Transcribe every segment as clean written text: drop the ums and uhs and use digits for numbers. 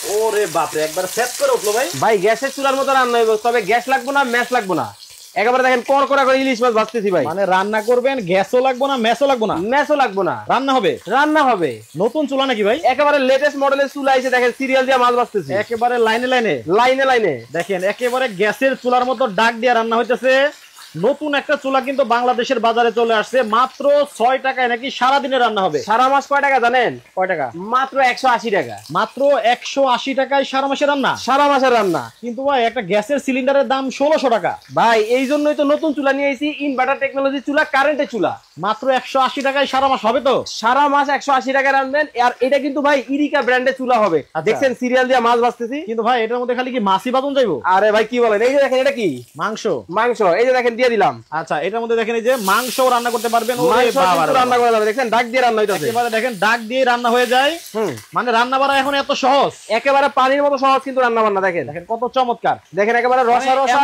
ওরে বাপরে, একবার সেট করে উঠলো ভাই। ভাই গ্যাসের চুলার মতো রান্না হইব, তবে গ্যাস লাগবে না, ম্যাচ লাগবে না। একেবারে দেখেন কড়কড়া করে ইলিশ মাছ ভাজতেছি ভাই। মানে রান্না করবেন, গ্যাসও লাগবে না, ম্যাচও লাগবে না, ম্যাচও লাগবে না, রান্না হবে। রান্না হবে। নতুন চুলা নাকি ভাই? একেবারে লেটেস্ট মডেলের চুলা এসে দেখেন, সিরিয়াল দিয়ে মাছ ভাজতেছি একেবারে লাইনে লাইনে লাইনে লাইনে। দেখেন একেবারে গ্যাসের চুলার মতো ডাক দিয়ে রান্না হইতেছে। নতুন একটা চুলা কিন্তু বাংলাদেশের বাজারে চলে আসছে, মাত্র 6 টাকায় নাকি সারাদিনে রান্না হবে। সারা মাস কয় টাকা জানেন? কয় টাকা? মাত্র 180 টাকা। মাত্র 180 টাকায় সারা মাসের রান্না। সারা মাসের রান্না। কিন্তু ভাই একটা গ্যাসের সিলিন্ডারের দাম 1600 টাকা। ভাই এই জন্যই তো নতুন চুলা নিয়ে আইছি, ইনভার্টার টেকনোলজি চুলা, কারেন্টের চুলা। মাত্র 180 টাকায় সারা মাস হবে তো? সারা মাস 180 টাকা রান্নবেন। আর এটা কিন্তু ভাই ইরিকা ব্র্যান্ডের চুলা হবে। দেখছেন সিরিয়াল দিয়ে মাছ ভাজতেছি। কিন্তু ভাই এটার মধ্যে খালি কি মাছই বাদন যাইবো? আরে ভাই কি বলেন, এই যে দেখেন এটা কি মাংস। মাংস এই যে দেখেন দিয়ে দিলাম। আচ্ছা এটার মধ্যে দেখেন এই যে মাংস রান্না করতে পারবেন। রান্না করা যাবে, দেখেন ডাক দিয়ে রান্না হইতাছে। এবারে দেখেন ডাক দিয়ে রান্না হয়ে যায়। মানে রান্না বাড়া এখন এত সহজ, একেবারে পানির মতো সহজ কিন্তু রান্না বান্না। দেখেন দেখেন কত চমৎকার। দেখেন একেবারে রসা রসা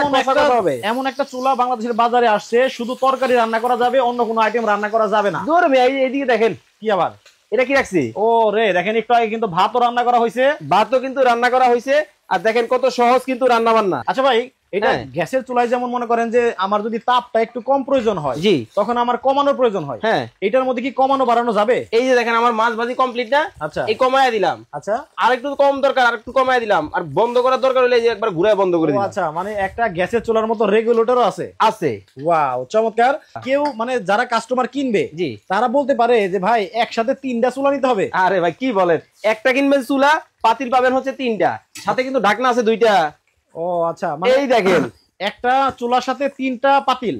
হবে। এমন একটা চুলা বাংলাদেশের বাজারে আসছে, শুধু তরকারি রান্না করা যাবে, অন্য কোনো আইটেম রান্না করা যাবে না। জোর ভাই এইদিকে দেখেন কি আবার এটা কি রাখছি? ও রে দেখেন একটু আগে কিন্তু ভাতও রান্না করা হয়েছে। ভাতও কিন্তু রান্না করা হয়েছে। আর দেখেন কত সহজ কিন্তু রান্না বান্না। আচ্ছা ভাই এটা গ্যাসের চুলায় যেমন মনে করেন যে আমার যদি তাপটা একটু কম প্রয়োজন হয়, জি, তখন আমার কমানোর প্রয়োজন হয়। হ্যাঁ, এটার মধ্যে কি কমানো বাড়ানো যাবে? এই যে দেখেন আমার মাছ ভাজি কমপ্লিট না। আচ্ছা এই কমায়া দিলাম। আচ্ছা আর একটু কম দরকার, আর একটু কমায়া দিলাম। আর বন্ধ করার দরকার হলে যে একবার ঘুরে বন্ধ করে দিলাম। আচ্ছা মানে একটা গ্যাসের চুলার মতো রেগুলেটরও আছে? আছে। ওয়াও চমৎকার। কেউ মানে যারা কাস্টমার কিনবে, জি, তারা বলতে পারে যে ভাই একসাথে 3টা চুলা নিতে হবে? আরে ভাই কি বলেন, একটা কিনবেন চুলা, পাতিল পাবেন হচ্ছে 3টা, সাথে কিন্তু ঢাকনা আছে 2টা। ও আচ্ছা মানে এই দেখেন একটা চুলার সাথে 3টা পাতিল,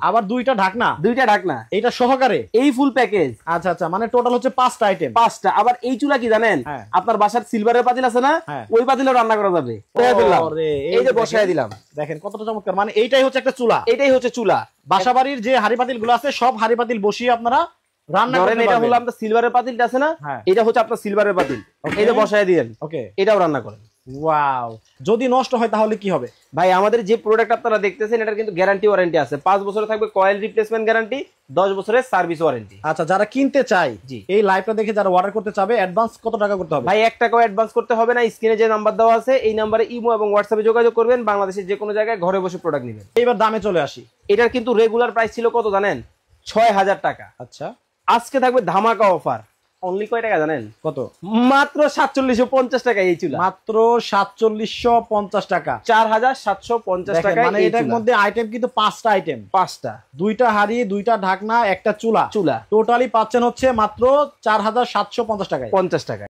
আবার 2টা ঢাকনা, এটা সহকারে এই ফুল প্যাকেজ। আচ্ছা আচ্ছা মানে টোটাল হচ্ছে 5টা আইটেম। 5টা। আবার এই চুলা কি জানেন, আপনার বাসার সিলভারের পাতিল আছে না, ওই পাতিলে রান্না করা যাবে। এই যে বসায় দিলাম, দেখেন কতটা চমৎকার। মানে এইটাই হচ্ছে একটা চুলা, এটাই হচ্ছে চুলা। বাসাবাড়ির যে হাড়ি পাতিল গুলো আছে সব হাড়ি পাতিল বসিয়ে আপনারা রান্না করেন। এটা হলো আপনার সিলভারের পাতিলটা আছে না, এটা হচ্ছে আপনার সিলভারের পাতিল। এই যে বসায় দিয়েন, ওকে, এটাও রান্না করেন। ওয়াও। যদি নষ্ট হয় তাহলে কি হবে? ভাই আমাদের যে প্রোডাক্ট আপনারা দেখতেছেন এটার কিন্তু গ্যারান্টি ওয়ারেন্টি আছে। 5 বছরের থাকবে কয়েল রিপ্লেসমেন্ট গ্যারান্টি, 10 বছরের সার্ভিস ওয়ারেন্টি। আচ্ছা যারা কিনতে চায়, জি, এই লাইভটা দেখে যারা অর্ডার করতে চাবে, অ্যাডভান্স কত টাকা করতে হবে? ভাই 1 টাকাও অ্যাডভান্স করতে হবে না। স্ক্রিনে যে নাম্বার দেওয়া আছে এই নাম্বারে ইমো এবং হোয়াটসঅ্যাপে যোগাযোগ করবেন। বাংলাদেশের যে কোনো জায়গায় ঘরে বসে প্রোডাক্ট নেবেন। এবার দামে চলে আসি। এটার কিন্তু রেগুলার প্রাইস ছিল কত জানেন? 6000 টাকা। আচ্ছা আজকে থাকবে ধামাকা অফার। অনলি কয় টাকা জানেন? কত? মাত্র 4750 টাকা এই চুলা। মাত্র 4750 টাকা। 4750 টাকা। মানে এটার মধ্যে আইটেম কিন্তু 5টা আইটেম। 5টা, 2টা হাড়ি, 2টা ঢাকনা, একটা চুলা। টোটালি পাচ্ছেন হচ্ছে মাত্র 4750 টাকায়। 50 টাকা।